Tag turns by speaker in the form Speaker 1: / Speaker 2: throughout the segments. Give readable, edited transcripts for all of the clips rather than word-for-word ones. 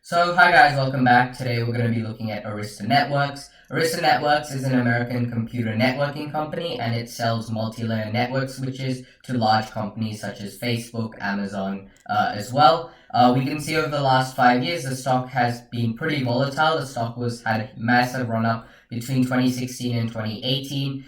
Speaker 1: So, hi guys, welcome back. Today we're going to be looking at Arista Networks. Arista Networks is an American computer networking company and it sells multi-layer network switches to large companies such as Facebook, Amazon as well. We can see over the last 5 years the stock has been pretty volatile. The stock had a massive run-up between 2016 and 2018.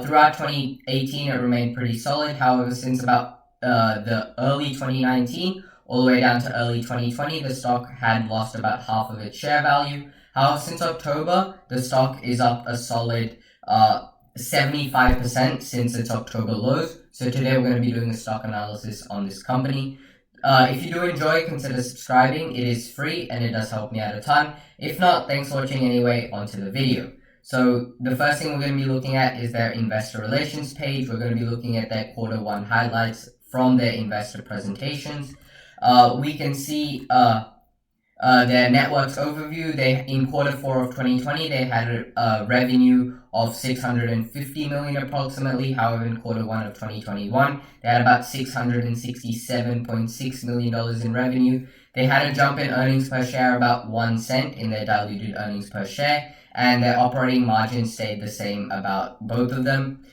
Speaker 1: Throughout 2018 it remained pretty solid. However, since about the early 2019, all the way down to early 2020, the stock had lost about half of its share value. However, since October, the stock is up a solid 75% since its October lows. So today we're going to be doing a stock analysis on this company. If you do enjoy, consider subscribing. It is free and it does help me out a ton. If not, thanks for watching anyway. Onto the video. So the first thing we're going to be looking at is their investor relations page. We're going to be looking at their Q1 highlights from their investor presentations. We can see their networks overview. In Q4 of 2020, they had a revenue of $650 million approximately. However, in Q1 of 2021, they had about $667.6 million in revenue. They had a jump in earnings per share about 1 cent in their diluted earnings per share, and their operating margin stayed the same about both of them.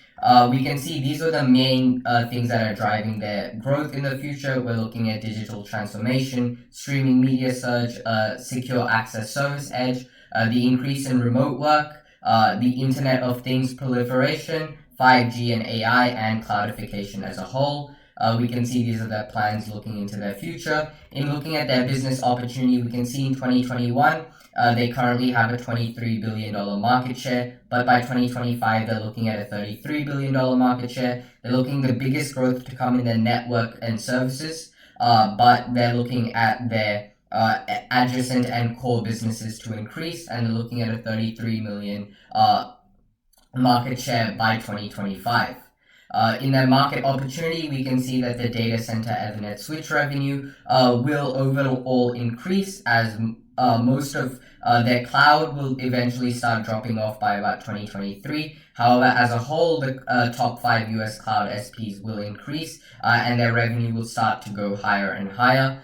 Speaker 1: We can see these are the main things that are driving their growth in the future. We're looking at digital transformation, streaming media surge, secure access service edge, the increase in remote work, the Internet of Things proliferation, 5G and AI, and cloudification as a whole. We can see these are their plans looking into their future. In looking at their business opportunity, we can see in 2021, they currently have a $23 billion market share, but by 2025, they're looking at a $33 billion market share. They're looking the biggest growth to come in their network and services, but they're looking at their adjacent and core businesses to increase, and they're looking at a $33 million market share by 2025. In their market opportunity, we can see that the data center Ethernet switch revenue will overall increase as most of their cloud will eventually start dropping off by about 2023. However, as a whole, the top 5 US cloud SPs will increase and their revenue will start to go higher and higher.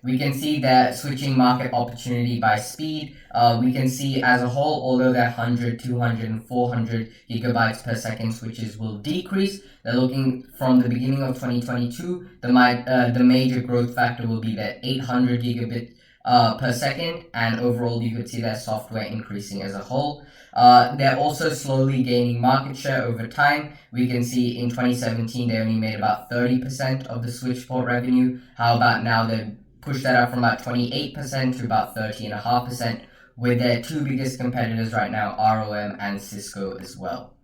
Speaker 1: We can see their switching market opportunity by speed. We can see as a whole, although their 100, 200, and 400 gigabytes per second switches will decrease, they're looking from the beginning of 2022, the major growth factor will be their 800 gigabit per second, and overall you could see their software increasing as a whole. They're also slowly gaining market share over time. We can see in 2017 they only made about 30% of the switch port revenue. How about now they've pushed that up from about 28% to about 30.5%, with their two biggest competitors right now, ROM and Cisco as well.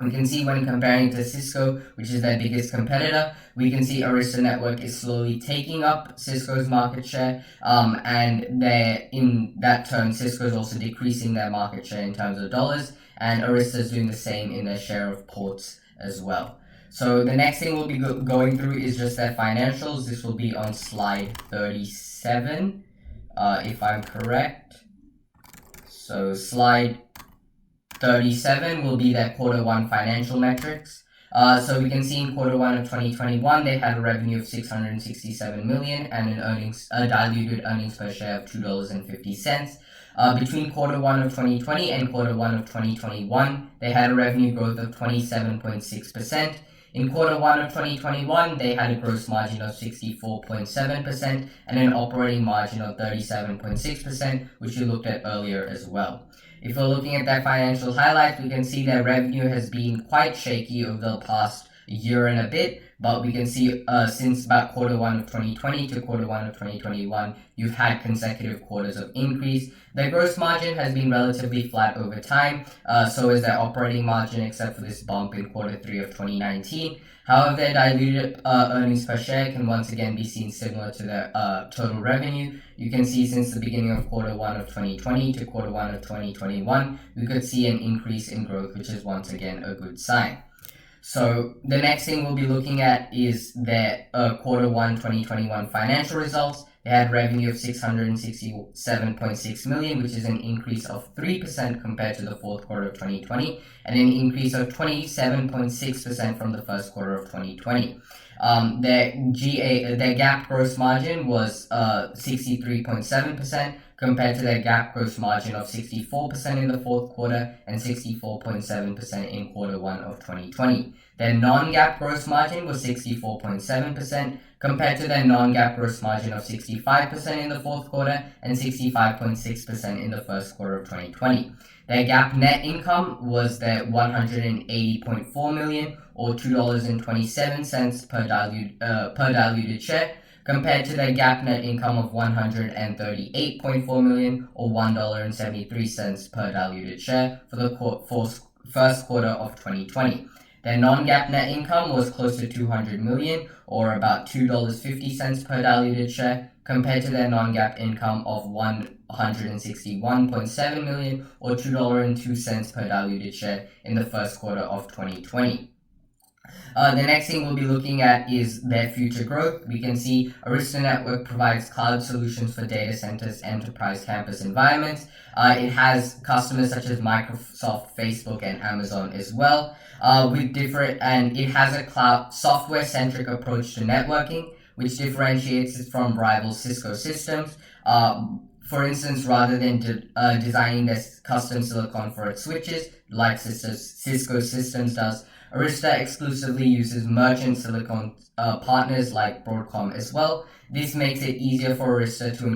Speaker 1: We can see when comparing to Cisco, which is their biggest competitor, we can see Arista Network is slowly taking up Cisco's market share, and in that turn, Cisco is also decreasing their market share in terms of dollars, and Arista is doing the same in their share of ports as well. So the next thing we'll be going through is just their financials. This will be on slide 37, if I'm correct. So slide 37 will be their Q1 financial metrics. So we can see in Q1 of 2021, they had a revenue of $667 million and a diluted earnings per share of $2.50. Between Q1 of 2020 and Q1 of 2021, they had a revenue growth of 27.6%. In Q1 of 2021, they had a gross margin of 64.7% and an operating margin of 37.6%, which we looked at earlier as well. If we're looking at their financial highlights, we can see their revenue has been quite shaky over the past year and a bit, but we can see since about Q1 of 2020 to Q1 of 2021, you've had consecutive quarters of increase. Their gross margin has been relatively flat over time, so is their operating margin, except for this bump in Q3 of 2019. However, their diluted earnings per share can once again be seen similar to their total revenue. You can see since the beginning of Q1 of 2020 to Q1 of 2021, we could see an increase in growth, which is once again a good sign. So the next thing we'll be looking at is their Q1 2021 financial results. They had revenue of $667.6 million, which is an increase of 3% compared to the fourth quarter of 2020, and an increase of 27.6% from the first quarter of 2020. Their GAAP gross margin was 63.7% compared to their GAAP gross margin of 64% in the fourth quarter and 64.7% in quarter one of 2020. Their non-GAAP gross margin was 64.7% compared to their non-GAAP gross margin of 65% in the fourth quarter and 65.6% in the first quarter of 2020. Their GAAP net income was their $180.4 million or $2.27 per diluted share, compared to their GAAP net income of $138.4 million or $1.73 per diluted share for the first quarter of 2020. Their non-GAAP net income was close to $200 million or about $2.50 per diluted share, compared to their non-GAAP income of $161.7 million or $2.02 per diluted share in the first quarter of 2020. The next thing we'll be looking at is their future growth. We can see Arista Network provides cloud solutions for data centers, enterprise campus environments. It has customers such as Microsoft, Facebook, and Amazon as well. And it has a cloud software-centric approach to networking, which differentiates it from rival Cisco systems. For instance, rather than designing this custom silicon for its switches, like Cisco Systems does, Arista exclusively uses merchant silicon partners like Broadcom as well. This makes it easier for Arista to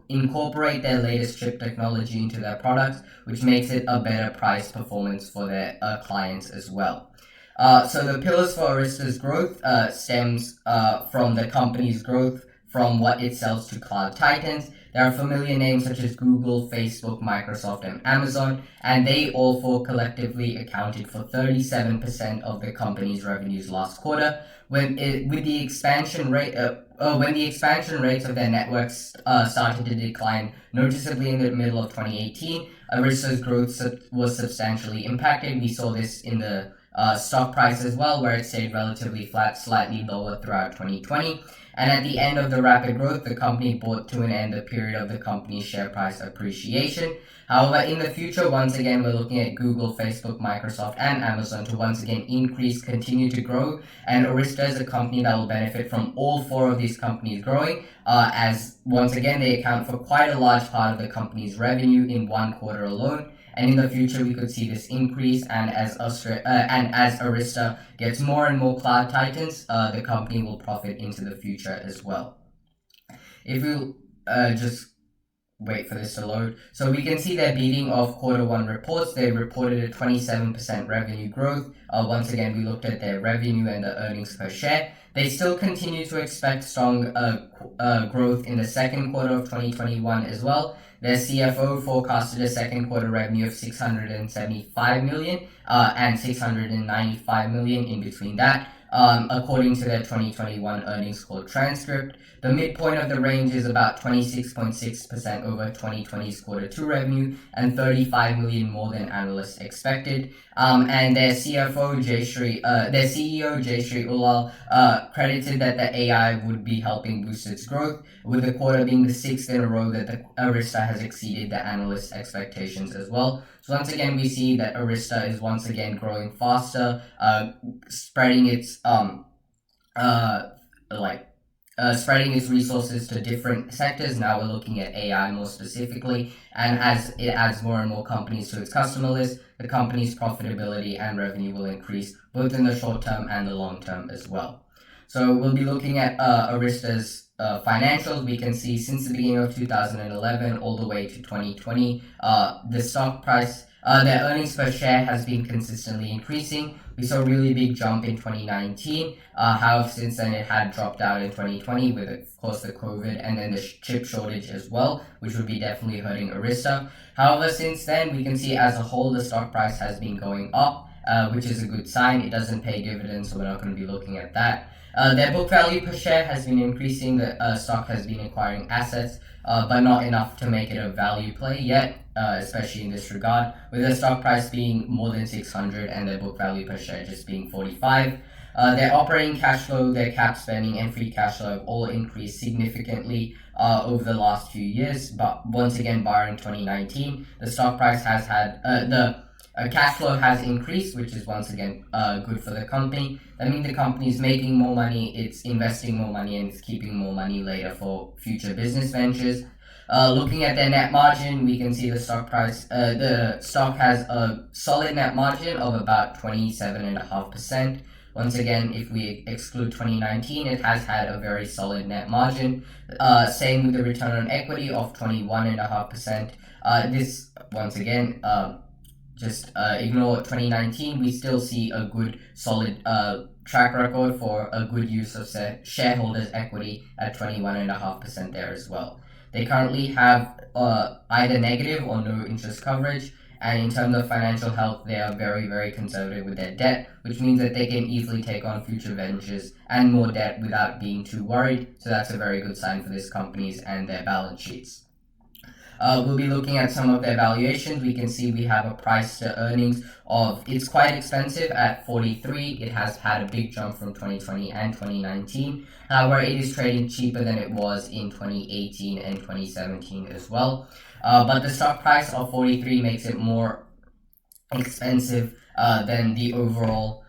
Speaker 1: incorporate their latest chip technology into their products, which makes it a better price performance for their clients as well. So the pillars for Arista's growth stems from the company's growth from what it sells to cloud titans. There are familiar names such as Google, Facebook, Microsoft, and Amazon, and they all four collectively accounted for 37% of the company's revenues last quarter. When the expansion rates of their networks started to decline noticeably in the middle of 2018, Arista's growth was substantially impacted. We saw this in the stock price as well, where it stayed relatively flat, slightly lower throughout 2020. And at the end of the rapid growth, the company brought to an end a period of the company's share price appreciation. However, in the future, once again, we're looking at Google, Facebook, Microsoft, and Amazon to once again continue to grow. And Arista is a company that will benefit from all four of these companies growing, as once again, they account for quite a large part of the company's revenue in one quarter alone. And in the future, we could see this increase, and as Arista gets more and more cloud titans, the company will profit into the future as well. If we just wait for this to load. So we can see their beating of quarter one reports. They reported a 27% revenue growth. Once again, we looked at their revenue and the earnings per share. They still continue to expect strong growth in the second quarter of 2021 as well. Their CFO forecasted a second quarter revenue of $675 million and $695 million in between that, according to their 2021 earnings call transcript. The midpoint of the range is about 26.6% over 2020's quarter two revenue and $35 million more than analysts expected. And their CEO Jayshree Ullal credited that the AI would be helping boost its growth, with the quarter being the sixth in a row that the Arista has exceeded the analysts' expectations as well. So once again, we see that Arista is once again growing faster, spreading its spreading its resources to different sectors. Now we're looking at AI more specifically, and as it adds more and more companies to its customer list, the company's profitability and revenue will increase both in the short term and the long term as well. So we'll be looking at Arista's financials. We can see since the beginning of 2011 all the way to 2020, the stock price, their earnings per share has been consistently increasing. We saw a really big jump in 2019. However, since then it had dropped out in 2020 with, of course, the COVID and then the chip shortage as well, which would be definitely hurting Arista. However, since then, we can see as a whole the stock price has been going up, which is a good sign. It doesn't pay dividends, so we're not going to be looking at that. Their book value per share has been increasing. The stock has been acquiring assets, but not enough to make it a value play yet, especially in this regard, with the stock price being more than 600 and their book value per share just being 45. Their operating cash flow, their cap spending, and free cash flow have all increased significantly over the last few years, but once again, barring 2019, the stock price has had cash flow has increased, which is once again good for the company. That means the company is making more money, it's investing more money, and it's keeping more money later for future business ventures. Looking at their net margin, we can see the stock price. The stock has a solid net margin of about 27.5%. Once again, if we exclude 2019, it has had a very solid net margin. Same with the return on equity of 21.5%. This, once again, just ignore 2019, we still see a good solid track record for a good use of shareholders' equity at 21.5% there as well. They currently have either negative or no interest coverage, and in terms of financial health, they are very, very conservative with their debt, which means that they can easily take on future ventures and more debt without being too worried. So that's a very good sign for these companies and their balance sheets. We'll be looking at some of their valuations. We can see we have a price to earnings of, it's quite expensive at 43. It has had a big jump from 2020 and 2019. However, it is trading cheaper than it was in 2018 and 2017 as well. But the stock price of 43 makes it more expensive than the overall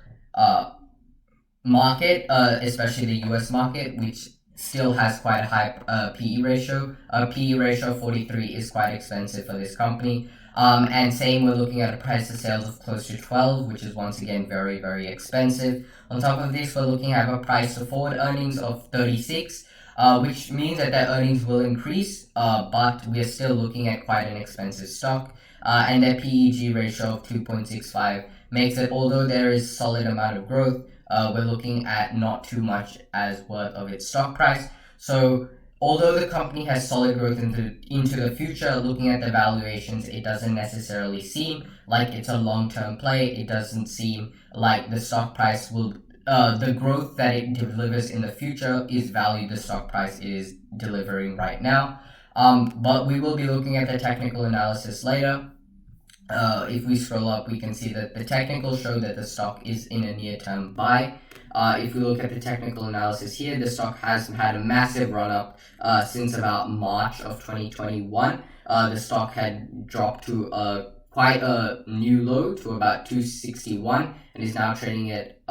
Speaker 1: market, especially the US market, which still has quite a high PE ratio. A PE ratio of 43 is quite expensive for this company. And same, we're looking at a price to sales of close to 12, which is once again very, very expensive. On top of this, we're looking at a price to forward earnings of 36, which means that their earnings will increase, but we're still looking at quite an expensive stock. And their PEG ratio of 2.65 makes it, although there is solid amount of growth, we're looking at not too much as worth of its stock price. So although the company has solid growth into the future, looking at the valuations, it doesn't necessarily seem like it's a long-term play. It doesn't seem like the stock price will, the growth that it delivers in the future is valued the stock price is delivering right now. But we will be looking at the technical analysis later. If we scroll up, we can see that the technicals show that the stock is in a near-term buy. If we look at the technical analysis here, the stock has had a massive run-up since about March of 2021. The stock had dropped to quite a new low to about 261 and is now trading at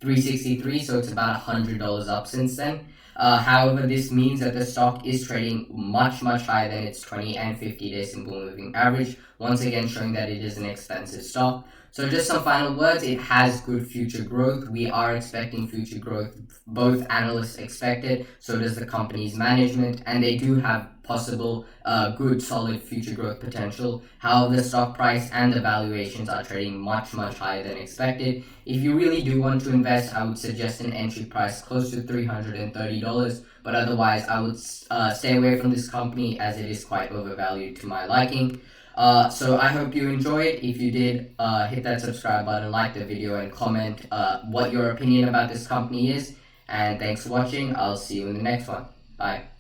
Speaker 1: 363, so it's about $100 up since then. However, this means that the stock is trading much, much higher than its 20 and 50-day simple moving average, once again showing that it is an expensive stock. So just some final words, it has good future growth. We are expecting future growth. Both analysts expect it, so does the company's management, and they do have possible good solid future growth potential. However, the stock price and the valuations are trading much, much higher than expected. If you really do want to invest, I would suggest an entry price close to $330, but otherwise I would stay away from this company as it is quite overvalued to my liking. So I hope you enjoyed. If you did, hit that subscribe button, like the video, and comment what your opinion about this company is. And thanks for watching. I'll see you in the next one. Bye.